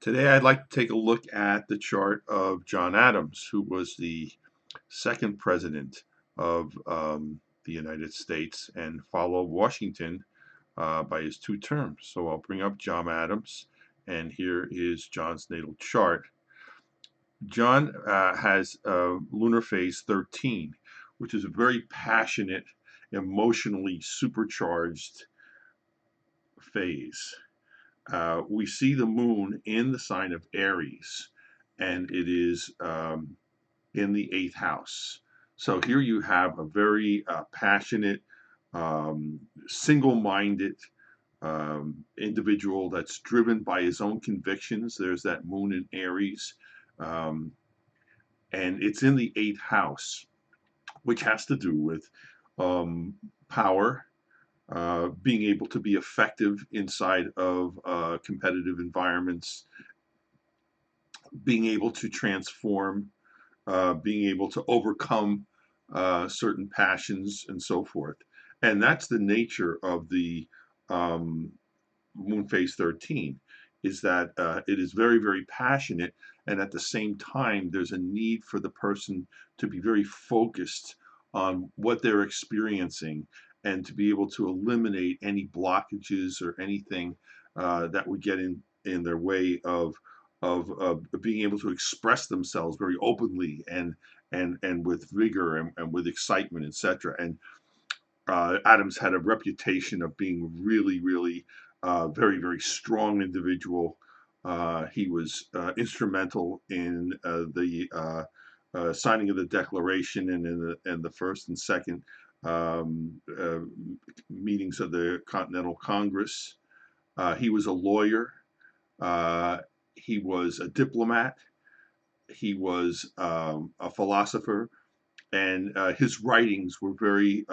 Today, I'd like to take a look at the chart of John Adams, who was the second president of the United States and followed Washington by his two terms. So I'll bring up John Adams, and here is John's natal chart. John has lunar phase 13, which is a very passionate, emotionally supercharged phase. We see the moon in the sign of Aries, and it is in the eighth house. So here you have a very passionate, single minded individual that's driven by his own convictions. There's that moon in Aries, um, and it's in the eighth house, which has to do with um, power, being able to be effective inside of competitive environments, being able to transform, being able to overcome certain passions and so forth. And that's the nature of the um, moon phase 13, is that it is very, very passionate. And at the same time, there's a need for the person to be very focused on what they're experiencing and to be able to eliminate any blockages or anything that would get in their way of being able to express themselves very openly and with vigor and with excitement, etc. And Adams had a reputation of being really, really very, very strong individual. He was instrumental in the signing of the Declaration and in the first and second um, uh, meetings of the Continental Congress. He was a lawyer. Uh, he was a diplomat. He was a philosopher, and his writings were very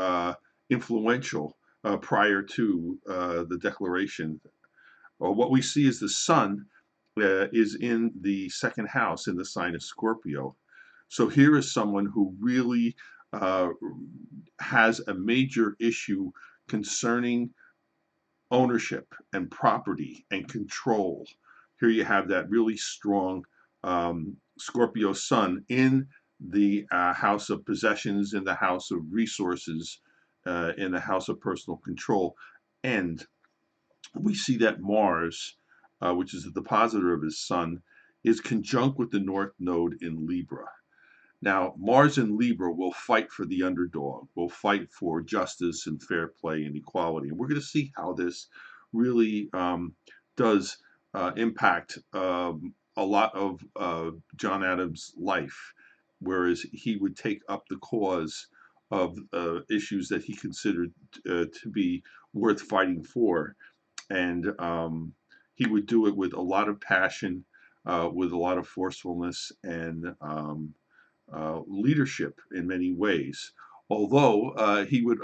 influential prior to the Declaration. What we see is the sun is in the second house in the sign of Scorpio. So here is someone who really uh, has a major issue concerning ownership and property and control. Here you have that really strong Scorpio sun in the house of possessions, in the house of resources, in the house of personal control. And we see that Mars, which is the depositor of his sun, is conjunct with the North Node in Libra. Now, Mars in Libra will fight for the underdog, will fight for justice and fair play and equality. And we're going to see how this really does impact a lot of John Adams' life, whereas he would take up the cause of issues that he considered to be worth fighting for. And he would do it with a lot of passion, with a lot of forcefulness and leadership in many ways. Although he would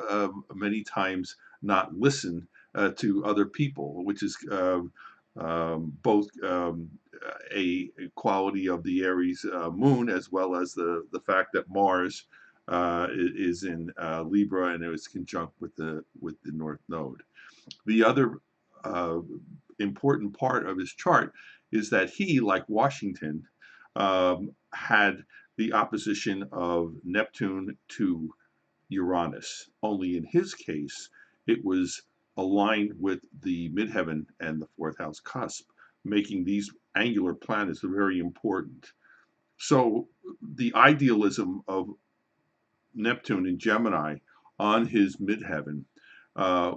many times not listen to other people, which is both a quality of the Aries moon as well as the fact that Mars is in Libra and it was conjunct with the North Node. The other uh, important part of his chart is that he, like Washington, had the opposition of Neptune to Uranus. Only in his case, it was aligned with the midheaven and the fourth house cusp, making these angular planets very important. So the idealism of Neptune in Gemini on his midheaven uh,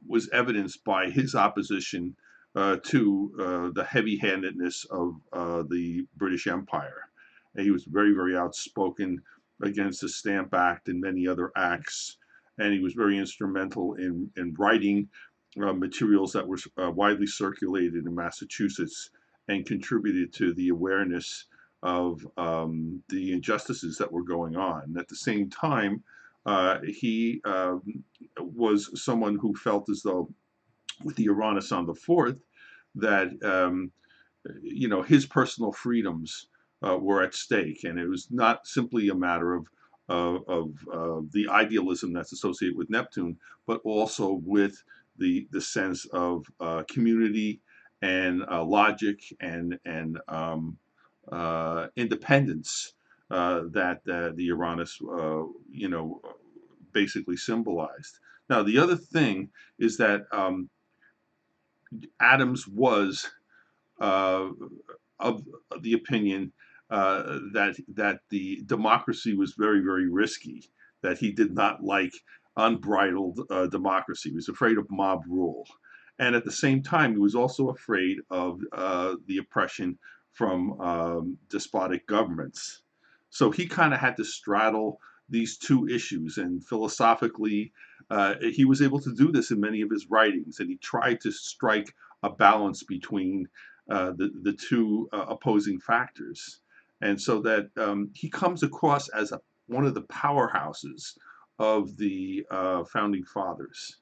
was evidenced by his opposition to the heavy handedness of the British Empire. And he was very, very outspoken against the Stamp Act and many other acts. And he was very instrumental in writing materials that were widely circulated in Massachusetts and contributed to the awareness of the injustices that were going on. At the same time, he was someone who felt as though, with the Uranus on the fourth, that his personal freedoms were at stake, and it was not simply a matter of the idealism that's associated with Neptune, but also with the sense of community and logic and independence that the Uranus, basically symbolized. Now, the other thing is that Adams was uh, of the opinion that the democracy was very, very risky. That he did not like unbridled democracy. He was afraid of mob rule, and at the same time, he was also afraid of the oppression from despotic governments. So he kind of had to straddle these two issues, and philosophically, he was able to do this in many of his writings, and he tried to strike a balance between the two opposing factors, and so that he comes across as one of the powerhouses of the founding fathers.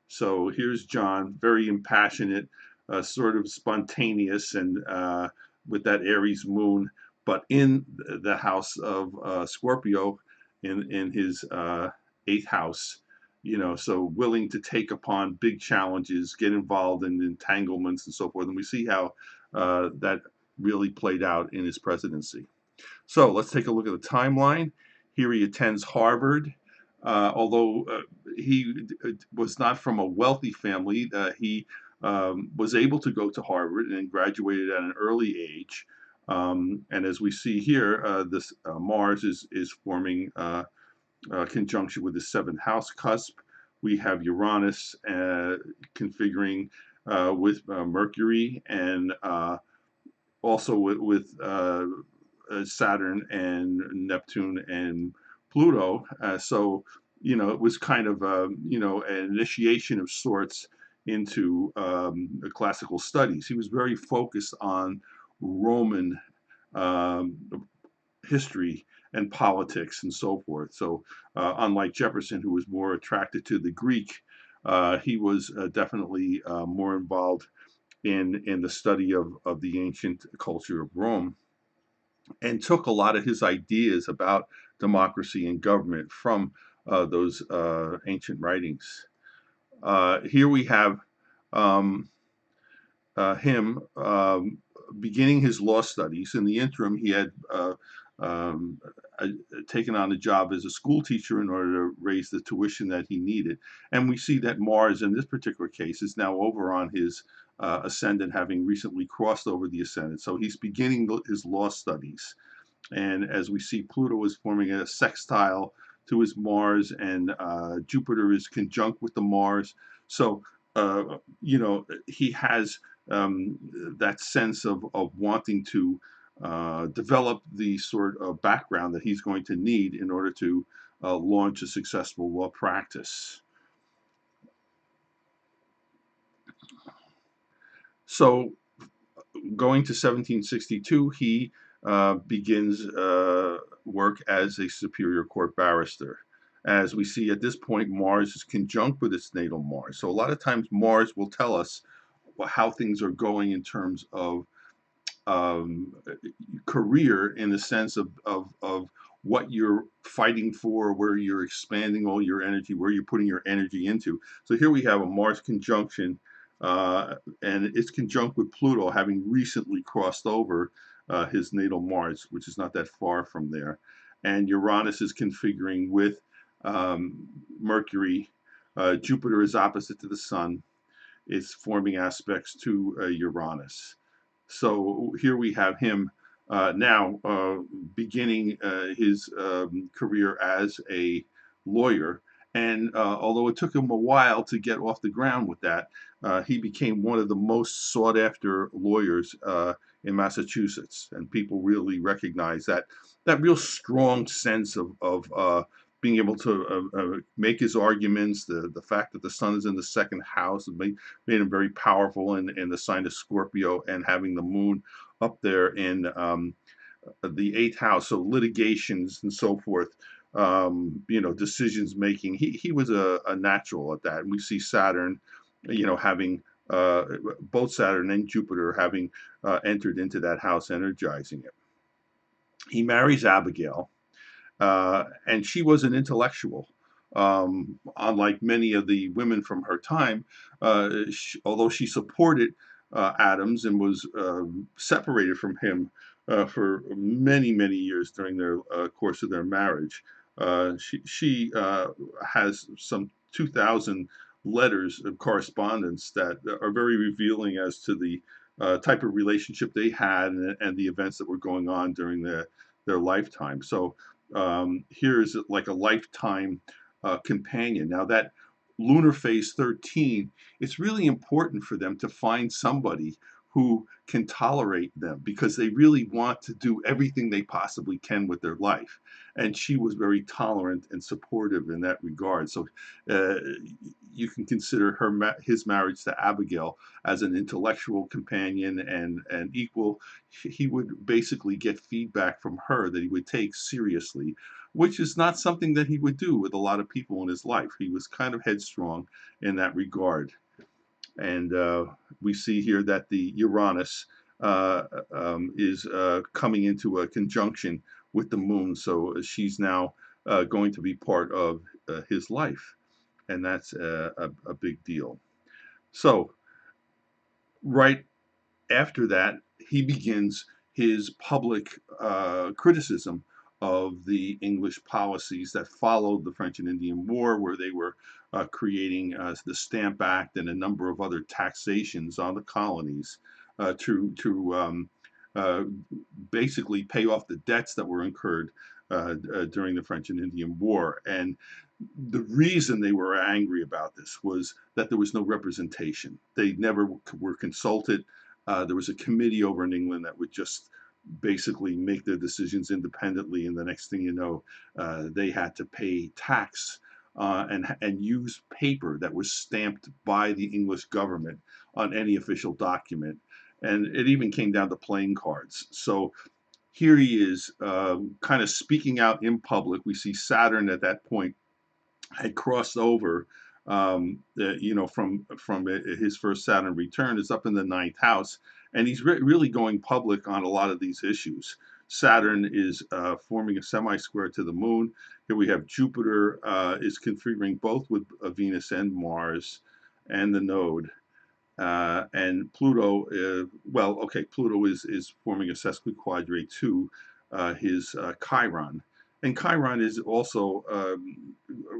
So here's John, very impassionate, sort of spontaneous, and with that Aries moon, but in the house of Scorpio, in his eighth house. So willing to take upon big challenges, get involved in entanglements and so forth. And we see how that really played out in his presidency. So let's take a look at the timeline. Here he attends Harvard. Although he was not from a wealthy family, he was able to go to Harvard and graduated at an early age. And as we see here, this Mars is forming conjunction with the seventh house cusp. We have Uranus configuring with Mercury, and also with Saturn and Neptune and Pluto. So, it was kind of, an initiation of sorts into classical studies. He was very focused on Roman um, history and politics and so forth. So, unlike Jefferson, who was more attracted to the Greek, he was definitely more involved in the study of the ancient culture of Rome, and took a lot of his ideas about democracy and government from those ancient writings. Here we have um, him beginning his law studies. In the interim, he had um, uh, taken on a job as a school teacher in order to raise the tuition that he needed. And we see that Mars, in this particular case, is now over on his ascendant, having recently crossed over the ascendant. So he's beginning his law studies. And as we see, Pluto is forming a sextile to his Mars, and Jupiter is conjunct with the Mars. So, he has that sense of wanting to develop the sort of background that he's going to need in order to launch a successful law practice. So, going to 1762, he begins work as a superior court barrister. As we see at this point, Mars is conjunct with its natal Mars. So a lot of times Mars will tell us how things are going in terms of um, career, in the sense of what you're fighting for, where you're expanding all your energy, where you're putting your energy into. So here we have a Mars conjunction, and it's conjunct with Pluto, having recently crossed over his natal Mars, which is not that far from there. And Uranus is configuring with Mercury. Jupiter is opposite to the Sun. It's forming aspects to Uranus. So here we have him now beginning his career as a lawyer. And although it took him a while to get off the ground with that, he became one of the most sought after lawyers in Massachusetts. And people really recognize that real strong sense of being able to make his arguments. The fact that the sun is in the second house made him very powerful in the sign of Scorpio, and having the moon up there in the eighth house, so litigations and so forth, decisions making. He was a natural at that. And we see Saturn, having both Saturn and Jupiter having entered into that house, energizing it. He marries Abigail, and she was an intellectual. Unlike many of the women from her time, although she supported Adams and was separated from him for many, many years during their course of their marriage. She has some 2,000 letters of correspondence that are very revealing as to the type of relationship they had and the events that were going on during their lifetime. So here's like a lifetime companion. Now that lunar phase 13, it's really important for them to find somebody who can tolerate them because they really want to do everything they possibly can with their life. And she was very tolerant and supportive in that regard. So uh, you can consider his marriage to Abigail as an intellectual companion and equal. He would basically get feedback from her that he would take seriously, which is not something that he would do with a lot of people in his life. He was kind of headstrong in that regard. And we see here that the Uranus uh, is coming into a conjunction with the moon. So she's now going to be part of his life. And that's a big deal. So, right after that, he begins his public criticism of the English policies that followed the French and Indian War, where they were creating the Stamp Act and a number of other taxations on the colonies to uh, basically pay off the debts that were incurred during the French and Indian War. And the reason they were angry about this was that there was no representation. They never were consulted. There was a committee over in England that would just basically make their decisions independently, and the next thing you know, they had to pay tax and use paper that was stamped by the English government on any official document. And it even came down to playing cards. So here he is, kind of speaking out in public. We see Saturn at that point had crossed over, from his first Saturn return is up in the ninth house, and he's really going public on a lot of these issues. Saturn is forming a semi-square to the moon. Here we have Jupiter is configuring both with Venus and Mars, and the node. And Pluto, Pluto is forming a sesquiquadrate to his Chiron. And Chiron is also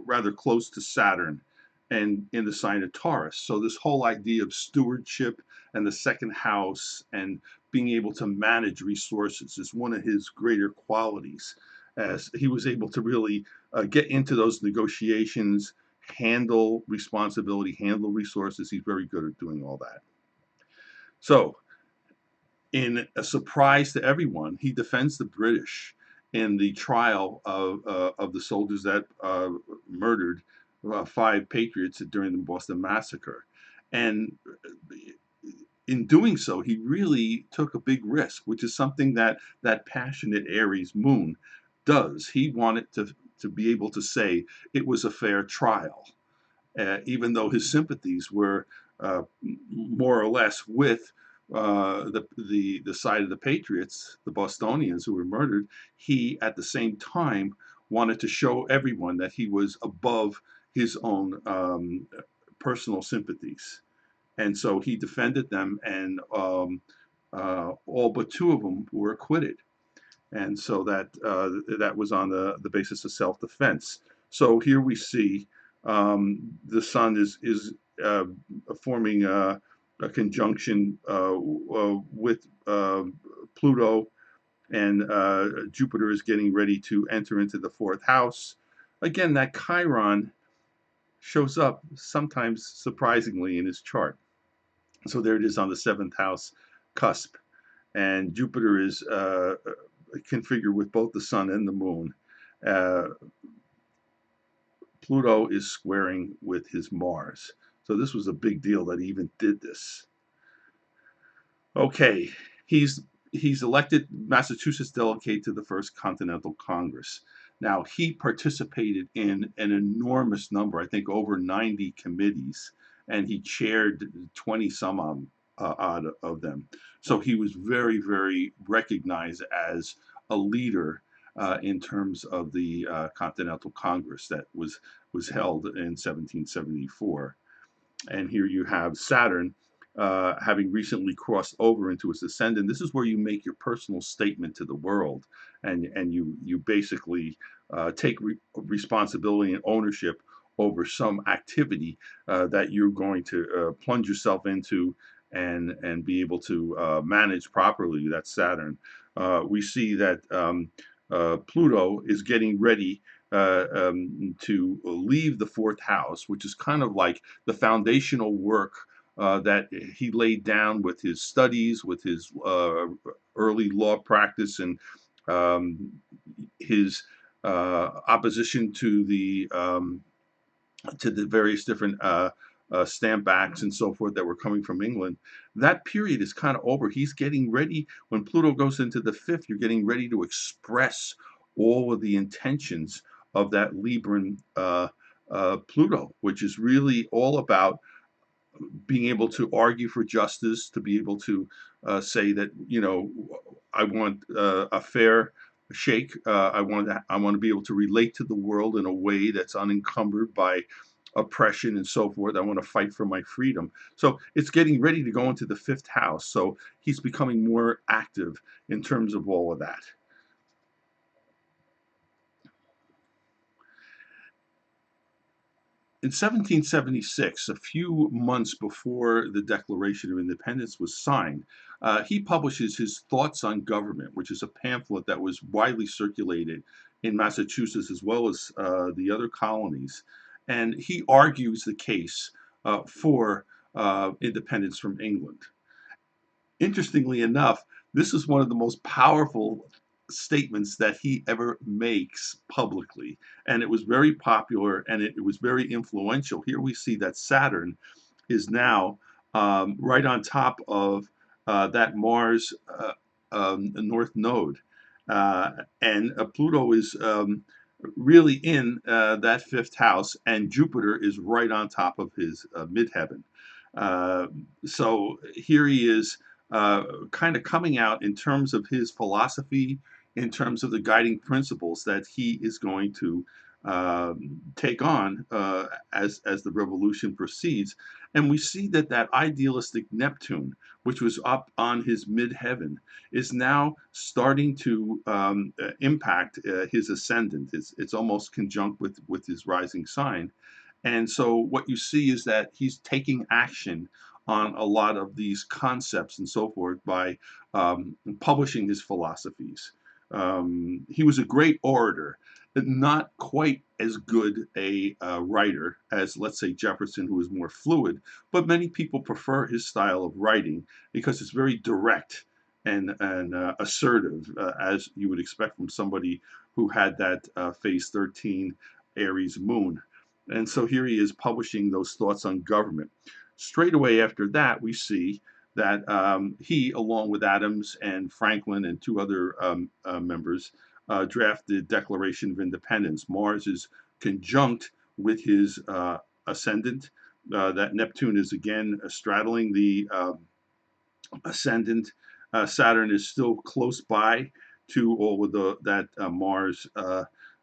rather close to Saturn and in the sign of Taurus. So this whole idea of stewardship and the second house and being able to manage resources is one of his greater qualities, as he was able to really get into those negotiations, handle responsibility, handle resources. He's very good at doing all that. So, in a surprise to everyone, he defends the British in the trial of the soldiers that murdered 5 patriots during the Boston Massacre. And in doing so, he really took a big risk, which is something that that passionate Aries moon does. He wanted to be able to say it was a fair trial, even though his sympathies were more or less with the side of the Patriots, the Bostonians who were murdered. He, at the same time, wanted to show everyone that he was above his own personal sympathies, and so he defended them, and all but 2 of them were acquitted. And so that was on the basis of self-defense. So here we see the sun is forming a conjunction with Pluto, and Jupiter is getting ready to enter into the 4th house. Again, that Chiron shows up sometimes surprisingly in his chart. So there it is on the 7th house cusp, and Jupiter is configured with both the sun and the moon. Uh, Pluto is squaring with his Mars. So this was a big deal that he even did this. Okay, he's he's elected Massachusetts delegate to the First Continental Congress. Now, he participated in an enormous number, I think over 90 committees, and he chaired 20 some odd of them. So he was very, very recognized as a leader in terms of the Continental Congress that was held in 1774. And here you have Saturn. having recently crossed over into his ascendant. This is where you make your personal statement to the world, and you basically take responsibility and ownership over some activity that you're going to plunge yourself into and be able to manage properly. That's Saturn. We see that Pluto is getting ready to leave the fourth house, which is kind of like the foundational work that he laid down with his studies, with his early law practice, and um, his opposition to the various different stamp acts and so forth that were coming from England. That period is kind of over. He's getting ready. When Pluto goes into the fifth, you're getting ready to express all of the intentions of that Libran Pluto, which is really all about being able to argue for justice, to be able to say that, you know, I want a fair shake. I want to be able to relate to the world in a way that's unencumbered by oppression and so forth. I want to fight for my freedom. So it's getting ready to go into the fifth house. So he's becoming more active in terms of all of that. In 1776, a few months before the Declaration of Independence was signed, he publishes his Thoughts on Government, which is a pamphlet that was widely circulated in Massachusetts as well as the other colonies. And he argues the case for independence from England. Interestingly enough, this is one of the most powerful statements that he ever makes publicly. And it was very popular and it was very influential. Here we see that Saturn is now right on top of that Mars North Node. And Pluto is really in that fifth house, and Jupiter is right on top of his midheaven. Uh, so here he is kind of coming out in terms of his philosophy, in terms of the guiding principles that he is going to take on as the revolution proceeds. And we see that that idealistic Neptune, which was up on his midheaven, is now starting to impact his ascendant. It's almost conjunct with his rising sign. And so what you see is that he's taking action on a lot of these concepts and so forth by publishing his philosophies. He was a great orator, but not quite as good a writer as, let's say, Jefferson, who was more fluid. But many people prefer his style of writing because it's very direct and assertive, as you would expect from somebody who had that phase 13 Aries moon. And so here he is publishing those thoughts on government. Straight away after that, we see that he, along with Adams and Franklin and two other members, drafted Declaration of Independence. Mars is conjunct with his ascendant. That Neptune is again straddling the ascendant. Saturn is still close by to all of that Mars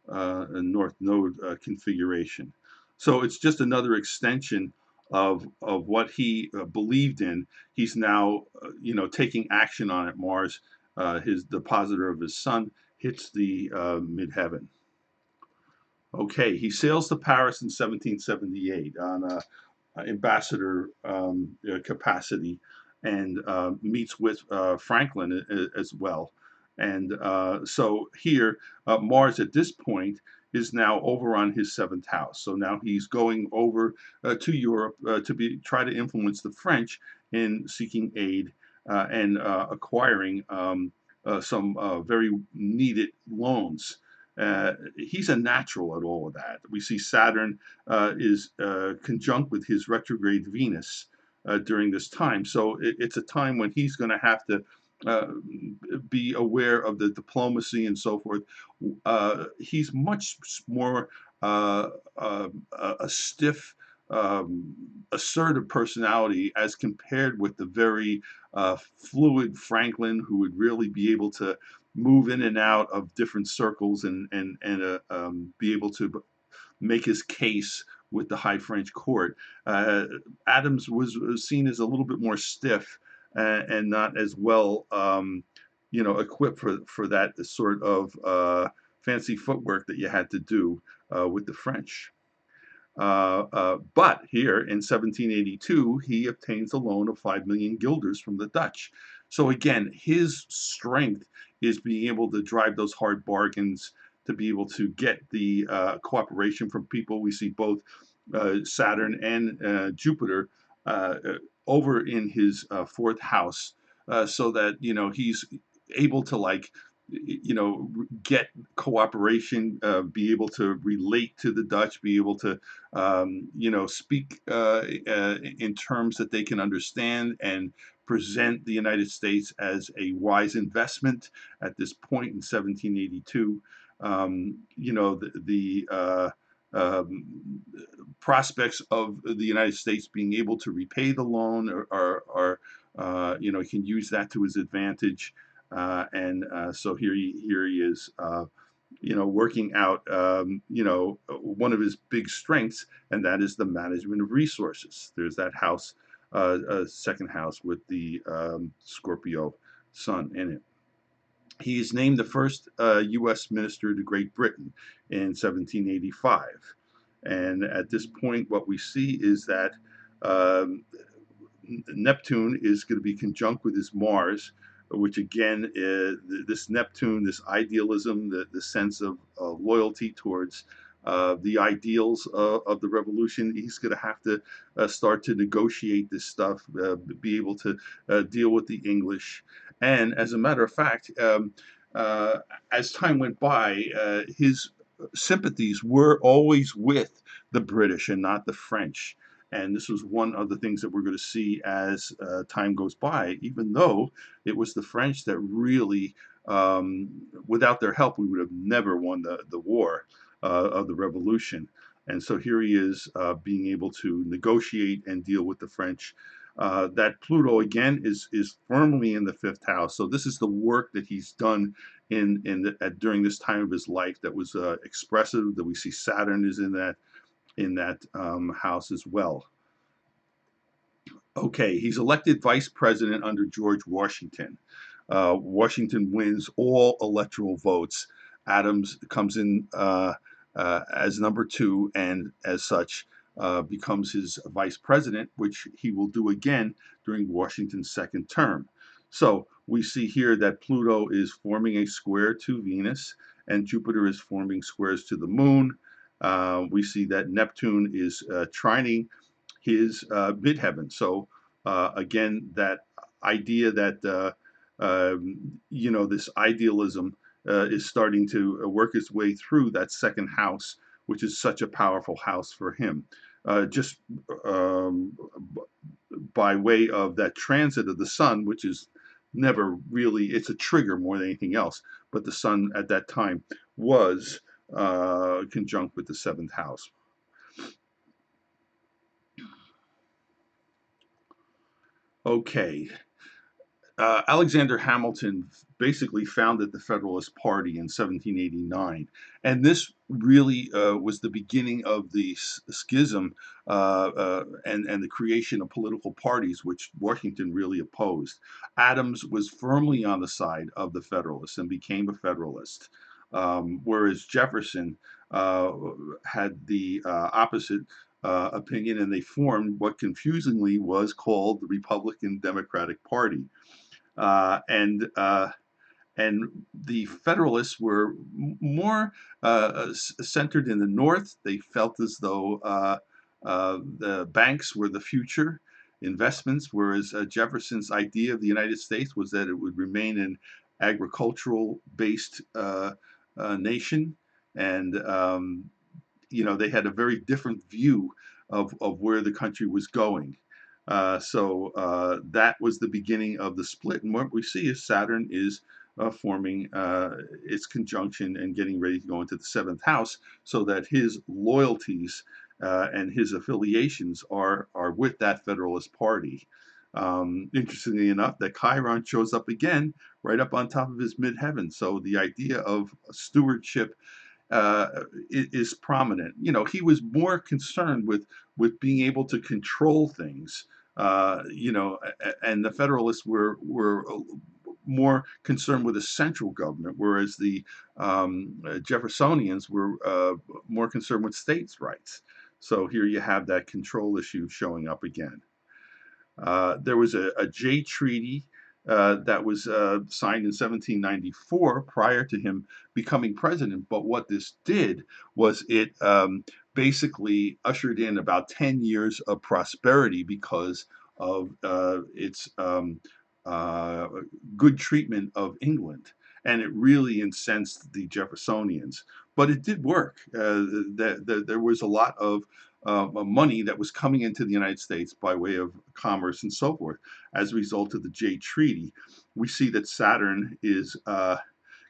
North Node configuration. So it's just another extension of what he believed in. He's now, taking action on it. Mars, his depositor of his sun, hits the midheaven. Okay, he sails to Paris in 1778 on a ambassador capacity and meets with Franklin as well. And so here, Mars at this point is now over on his seventh house. So now he's going over to Europe to try to influence the French in seeking aid and acquiring some very needed loans. He's a natural at all of that. We see Saturn is conjunct with his retrograde Venus during this time. So it's a time when he's going to have to uh, be aware of the diplomacy and so forth. He's much more a stiff, assertive personality as compared with the very fluid Franklin, who would really be able to move in and out of different circles and be able to make his case with the High French court. Uh, Adams was seen as a little bit more stiff and not as well, equipped for that sort of fancy footwork that you had to do with the French. But here in 1782, he obtains a loan of 5 million guilders from the Dutch. So again, his strength is being able to drive those hard bargains, to be able to get the cooperation from people. We see both Saturn and Jupiter over in his fourth house, so that he's able to get cooperation, be able to relate to the Dutch, be able to speak in terms that they can understand, and present the United States as a wise investment at this point in 1782. The prospects of the United States being able to repay the loan he can use that to his advantage. And so here he is, working out, one of his big strengths, and that is the management of resources. There's that house, second house with the Scorpio sun in it. He is named the first U.S. minister to Great Britain in 1785. And at this point, what we see is that um, Neptune is going to be conjunct with his Mars, which again, this Neptune, this idealism, the sense of loyalty towards the ideals of the revolution, he's going to have to start to negotiate this stuff, be able to deal with the English. And as a matter of fact, uh, as time went by, his sympathies were always with the British and not the French. And this was one of the things that we're going to see as time goes by, even though it was the French that really, without their help, we would have never won the war of the Revolution. And so here he is, being able to negotiate and deal with the French. That Pluto again is firmly in the fifth house. So this is the work that he's done during this time of his life that was expressive. That we see Saturn is in that house as well. Okay, he's elected vice president under George Washington. Washington wins all electoral votes. Adams comes in as number two, and as such becomes his vice president, which he will do again during Washington's second term. So we see here that Pluto is forming a square to Venus, and Jupiter is forming squares to the moon. We see that Neptune is trining his midheaven. So again, that idea that this idealism is starting to work its way through that second house, which is such a powerful house for him. Just by way of that transit of the sun, which is never really, it's a trigger more than anything else. But the sun at that time was conjunct with the seventh house. Okay, Alexander Hamilton basically founded the Federalist Party in 1789, and this really was the beginning of the schism and the creation of political parties, which Washington really opposed. Adams was firmly on the side of the Federalists and became a Federalist, whereas Jefferson had the opposite opinion, and they formed what confusingly was called the Republican Democratic Party. And the Federalists were more centered in the North. They felt as though the banks were the future investments, whereas Jefferson's idea of the United States was that it would remain an agricultural-based nation. And they had a very different view of where the country was going. So that was the beginning of the split. And what we see is Saturn is forming its conjunction and getting ready to go into the seventh house, so that his loyalties and his affiliations are with that Federalist Party. Interestingly enough, that Chiron shows up again right up on top of his midheaven. So the idea of stewardship is prominent. He was more concerned with being able to control things. And the Federalists were more concerned with a central government, whereas the Jeffersonians were more concerned with states' rights. So here you have that control issue showing up again. There was a Jay Treaty that was signed in 1794 prior to him becoming president. But what this did was it basically ushered in about 10 years of prosperity because of its uh, good treatment of England. And it really incensed the Jeffersonians. But it did work. There was a lot of money that was coming into the United States by way of commerce and so forth as a result of the Jay Treaty. We see that Saturn is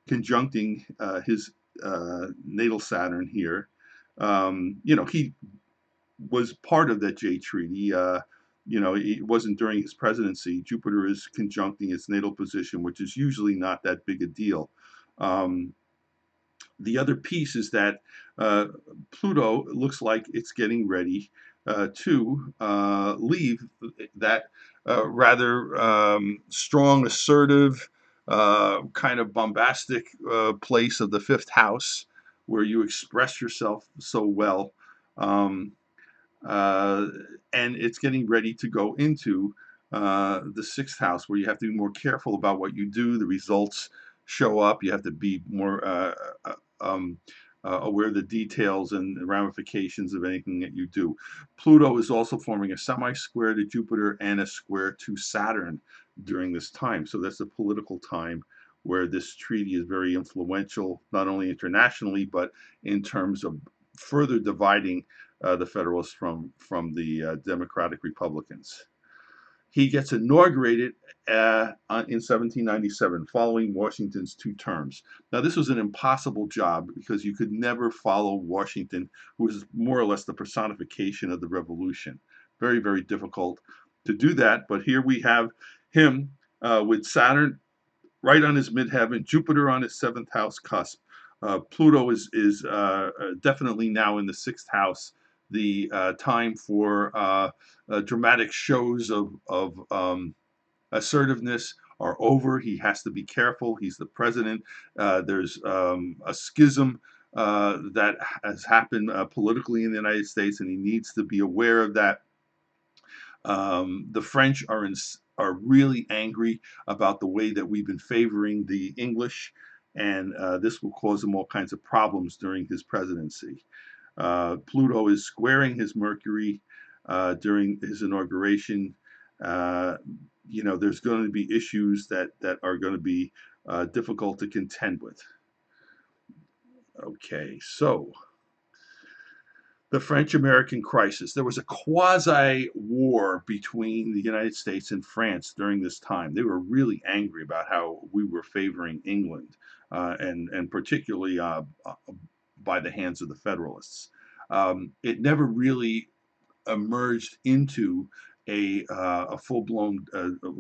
conjuncting his natal Saturn here. He was part of that Jay Treaty. It wasn't during his presidency. Jupiter is conjuncting its natal position, which is usually not that big a deal. Um, the other piece is that uh, Pluto looks like it's getting ready to leave that rather strong, assertive, kind of bombastic place of the fifth house where you express yourself so well. Um, uh, and it's getting ready to go into the sixth house where you have to be more careful about what you do. The results show up. You have to be more aware of the details and the ramifications of anything that you do. Pluto is also forming a semi-square to Jupiter and a square to Saturn during this time. So that's a political time where this treaty is very influential, not only internationally, but in terms of further dividing the Federalists from the Democratic Republicans. He gets inaugurated in 1797, following Washington's 2 terms. Now, this was an impossible job because you could never follow Washington, who was more or less the personification of the Revolution. Very, very difficult to do that. But here we have him with Saturn right on his midheaven, Jupiter on his seventh house cusp. Pluto is definitely now in the sixth house. The time for dramatic shows of assertiveness are over. He has to be careful. He's the president. There's a schism that has happened politically in the United States, and he needs to be aware of that. The French are really angry about the way that we've been favoring the English, and this will cause him all kinds of problems during his presidency. Pluto is squaring his Mercury during his inauguration. Uh, there's going to be issues that are going to be difficult to contend with. Okay, so the French American crisis. There was a quasi war between the United States and France during this time. They were really angry about how we were favoring England, and particularly by the hands of the Federalists. It never really emerged into a full blown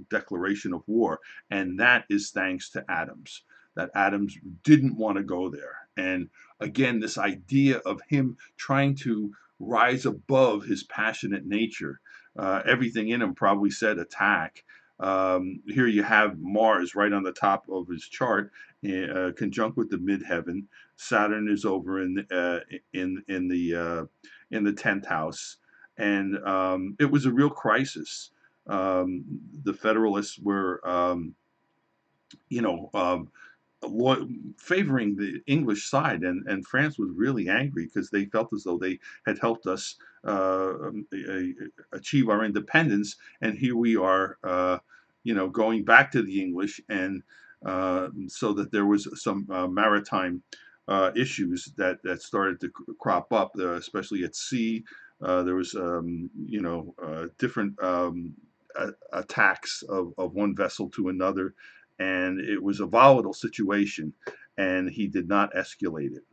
declaration of war, and that is thanks to Adams. That Adams didn't want to go there, and again, this idea of him trying to rise above his passionate nature. Everything in him probably said attack. Here you have Mars right on the top of his chart, conjunct with the midheaven. Saturn is over in the 10th house, and it was a real crisis. The Federalists were, you know, favoring the English side, and France was really angry because they felt as though they had helped us achieve our independence, and here we are, going back to the English, and so that there was some maritime issues that started to crop up, especially at sea. There was, different attacks of one vessel to another, and it was a volatile situation, and he did not escalate it.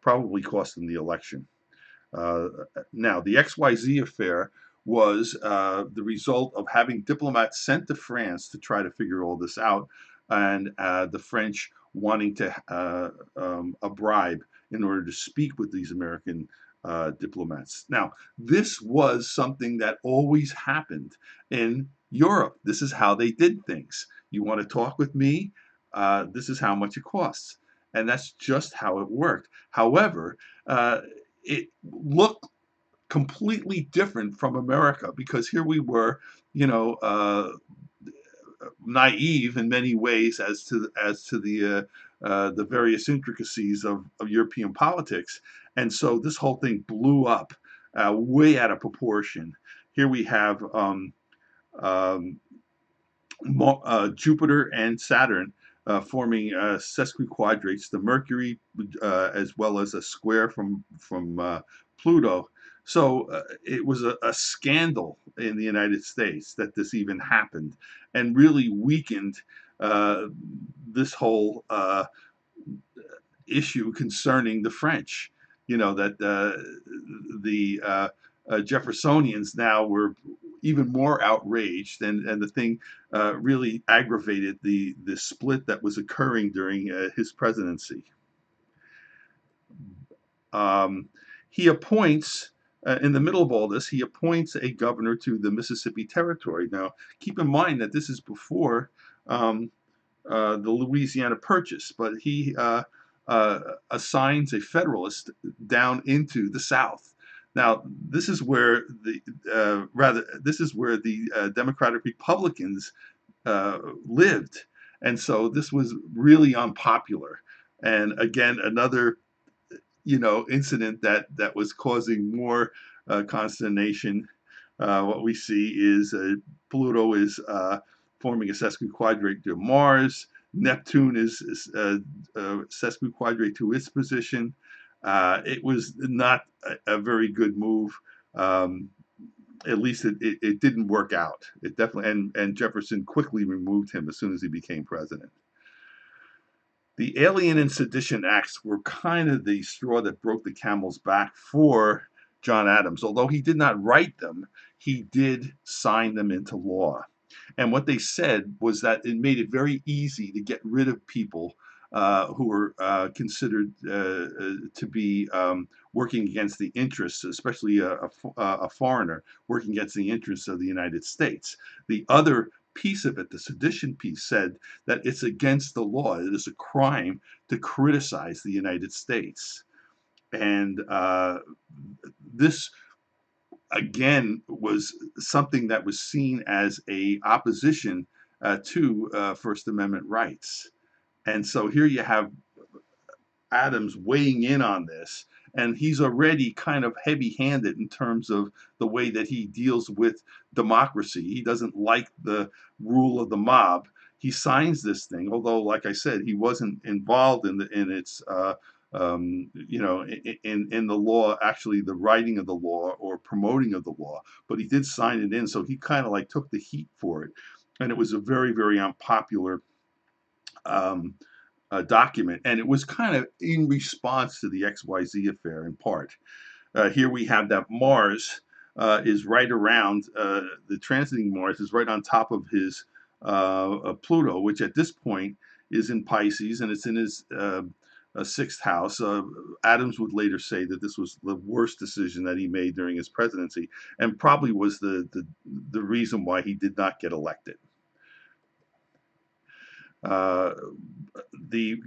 Probably cost him the election. Uh, Now, the XYZ affair was the result of having diplomats sent to France to try to figure all this out, and the French wanting to a bribe in order to speak with these American diplomats. Now, this was something that always happened in Europe. This is how they did things. You want to talk with me? This is how much it costs. And that's just how it worked. However, it looked completely different from America because here we were, you know, naive in many ways as to the various intricacies of European politics, and so this whole thing blew up way out of proportion. Here we have um, Jupiter and Saturn forming sesquiquadrates to Mercury, as well as a square from Pluto. So it was a scandal in the United States that this even happened, and really weakened uh, this whole issue concerning the French. You know that the Jeffersonians now were even more outraged, and the thing really aggravated the split that was occurring during his presidency. Um, he appoints. In the middle of all this, he appoints a governor to the Mississippi Territory. Now, keep in mind that this is before um, the Louisiana Purchase, but he assigns a Federalist down into the South. Now, this is where the Democratic Republicans lived, and so this was really unpopular. And again, another incident that was causing more consternation. What we see is Pluto is forming a sesquiquadrate to Mars. Neptune is sesquiquadrate to its position. It was not a very good move. Um, at least it didn't work out. It definitely and Jefferson quickly removed him as soon as he became president. The Alien and Sedition Acts were kind of the straw that broke the camel's back for John Adams. Although he did not write them, he did sign them into law. And what they said was that it made it very easy to get rid of people who were considered to be working against the interests, especially a foreigner working against the interests of the United States. The other piece of it, the sedition piece, said that it's against the law. It is a crime to criticize the United States. And this again was something that was seen as a opposition to First Amendment rights. And so here you have Adams weighing in on this, and he's already kind of heavy-handed in terms of the way that he deals with democracy. He doesn't like the rule of the mob. He signs this thing, although, like I said, he wasn't involved in its in the law, actually the writing of the law or promoting of the law, but he did sign it in, so he kind of like took the heat for it, and it was a very, very unpopular um, document, and it was kind of in response to the XYZ affair in part. Here we have that Mars is right around, the transiting Mars is right on top of his Pluto, which at this point is in Pisces, and it's in his sixth house. Adams would later say that this was the worst decision that he made during his presidency, and probably was the reason why he did not get elected. Uh, the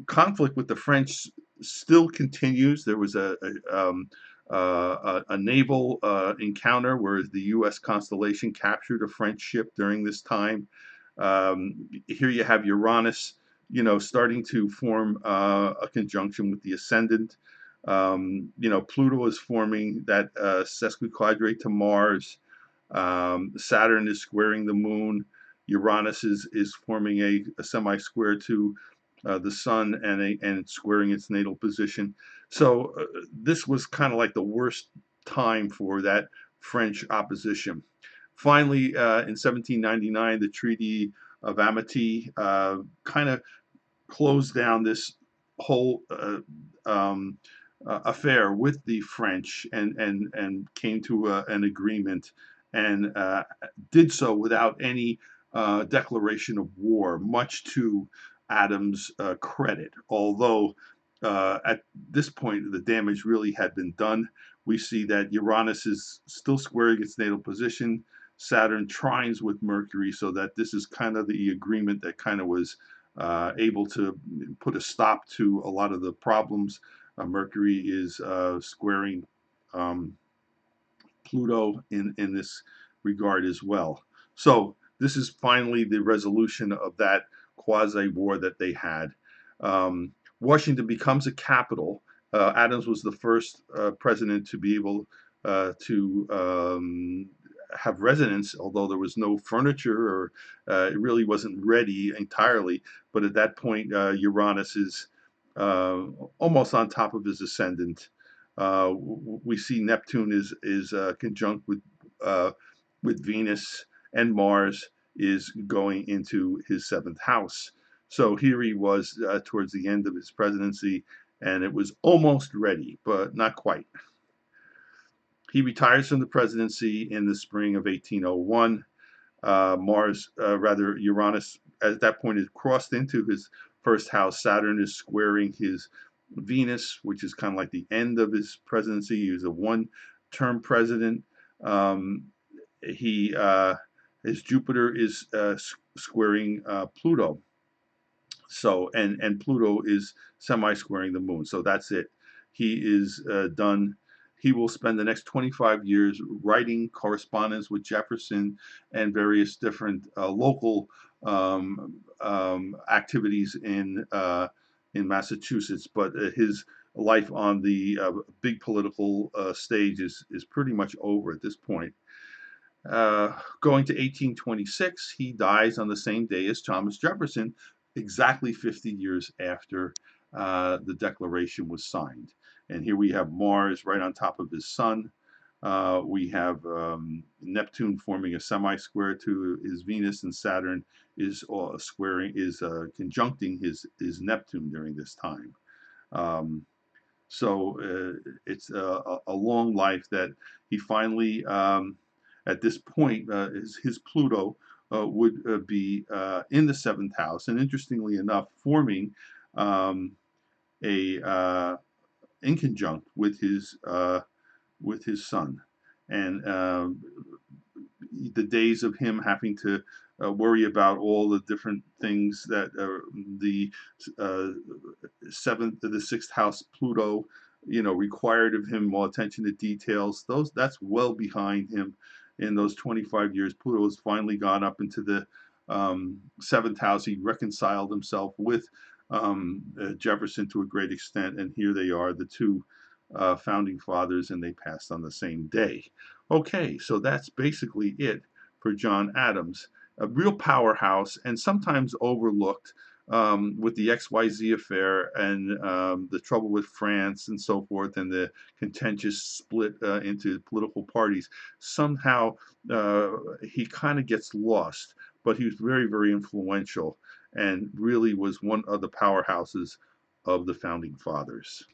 conflict with the French still continues. There was a naval encounter where the U.S. Constellation captured a French ship during this time. Here you have Uranus, starting to form a conjunction with the ascendant. Pluto is forming that sesquiquadrate to Mars. Saturn is squaring the moon. Uranus is forming a semi-square to the sun and squaring its natal position. So this was kind of like the worst time for that French opposition. Finally, in 1799, the Treaty of Amity kind of closed down this whole affair with the French and came to an agreement, and did so without any declaration of war, much to Adams' credit. Although at this point, the damage really had been done. We see that Uranus is still squaring its natal position. Saturn trines with Mercury, so that this is kind of the agreement that kind of was able to put a stop to a lot of the problems. Mercury is squaring um, Pluto in this regard as well. So this is finally the resolution of that quasi war that they had. Washington becomes a capital. Adams was the first president to be able to have residence, although there was no furniture or it really wasn't ready entirely. But at that point, Uranus is almost on top of his ascendant. We see Neptune is conjunct with Venus, and Mars is going into his seventh house. So here he was towards the end of his presidency, and it was almost ready, but not quite. He retires from the presidency in the spring of 1801. Uranus, at that point, has crossed into his first house. Saturn is squaring his Venus, which is kind of like the end of his presidency. He was a one-term president. Um, he His Jupiter is squaring Pluto. So and Pluto is semi-squaring the moon. So that's it. He is done. He will spend the next 25 years writing correspondence with Jefferson and various different local activities in Massachusetts. But his life on the big political stage is pretty much over at this point. Going to 1826, he dies on the same day as Thomas Jefferson, exactly 50 years after the Declaration was signed. And here we have Mars right on top of his sun. We have Neptune forming a semi-square to his Venus, and Saturn is conjuncting his Neptune during this time. Um, it's a long life that he finally, at this point, his Pluto would be in the seventh house, and interestingly enough, forming um, a in conjunct with his sun, and the days of him having to worry about all the different things that the uh, the sixth house Pluto, required of him, more attention to details. That's well behind him. In those 25 years, Pluto has finally gone up into the seventh house. He reconciled himself with Jefferson to a great extent, and here they are, the two founding fathers, and they passed on the same day. Okay, so that's basically it for John Adams. A real powerhouse, and sometimes overlooked with the XYZ affair and the trouble with France and so forth, and the contentious split into political parties. Somehow he kind of gets lost, but he was very, very influential and really was one of the powerhouses of the founding fathers.